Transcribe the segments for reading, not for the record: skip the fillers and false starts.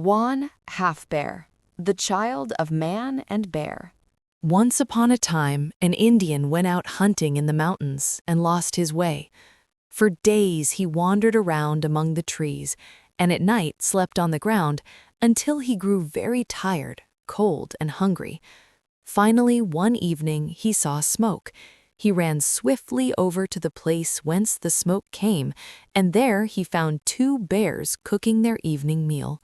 Juan, half-bear, the child of man and bear. Once upon a time, an Indian went out hunting in the mountains and lost his way. For days he wandered around among the trees, and at night slept on the ground until he grew very tired, cold, and hungry. Finally, one evening, he saw smoke. He ran swiftly over to the place whence the smoke came, and there he found two bears cooking their evening meal.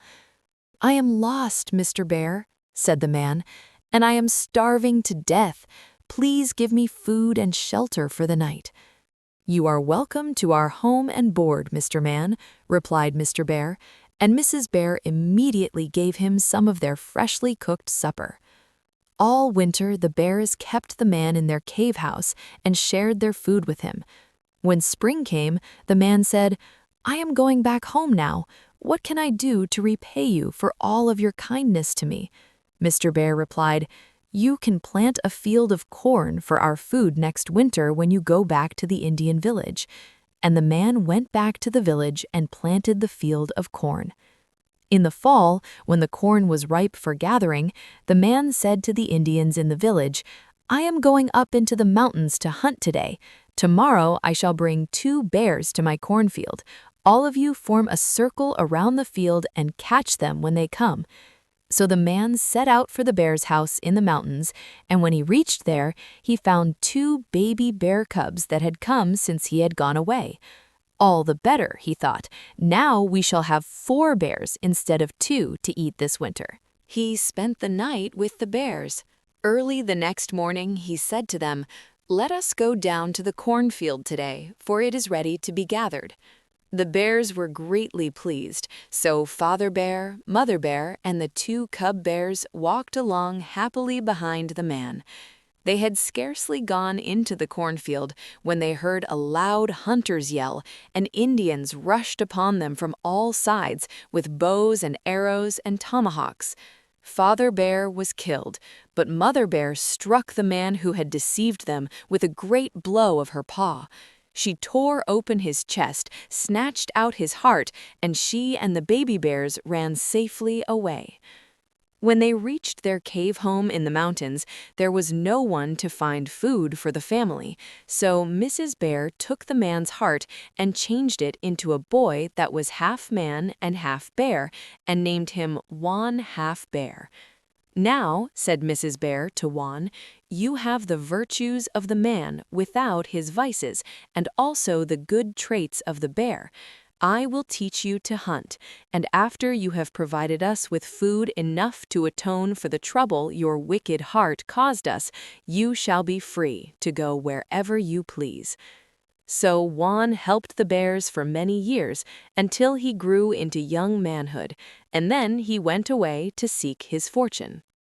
"I am lost, Mr. Bear," said the man, "and I am starving to death. Please give me food and shelter for the night." "You are welcome to our home and board, Mr. Man," replied Mr. Bear, and Mrs. Bear immediately gave him some of their freshly cooked supper. All winter the bears kept the man in their cave house and shared their food with him. When spring came, the man said, "I am going back home now. What can I do to repay you for all of your kindness to me?" Mr. Bear replied, "You can plant a field of corn for our food next winter when you go back to the Indian village." And the man went back to the village and planted the field of corn. In the fall, when the corn was ripe for gathering, the man said to the Indians in the village, "I am going up into the mountains to hunt today. Tomorrow I shall bring 2 bears to my cornfield. All of you form a circle around the field and catch them when they come." So the man set out for the bear's house in the mountains, and when he reached there, he found 2 baby bear cubs that had come since he had gone away. "All the better," he thought. "Now we shall have 4 bears instead of 2 to eat this winter." He spent the night with the bears. Early the next morning he said to them, "Let us go down to the cornfield today, for it is ready to be gathered." The bears were greatly pleased, so Father Bear, Mother Bear, and the 2 cub bears walked along happily behind the man. They had scarcely gone into the cornfield when they heard a loud hunter's yell, and Indians rushed upon them from all sides with bows and arrows and tomahawks. Father Bear was killed, but Mother Bear struck the man who had deceived them with a great blow of her paw. She tore open his chest, snatched out his heart, and she and the baby bears ran safely away. When they reached their cave home in the mountains, there was no one to find food for the family, so Mrs. Bear took the man's heart and changed it into a boy that was half man and half bear, and named him Juan Half Bear. "Now," said Mrs. Bear to Juan, "you have the virtues of the man without his vices, and also the good traits of the bear. I will teach you to hunt, and after you have provided us with food enough to atone for the trouble your wicked heart caused us, you shall be free to go wherever you please." So Juan helped the bears for many years until he grew into young manhood, and then he went away to seek his fortune.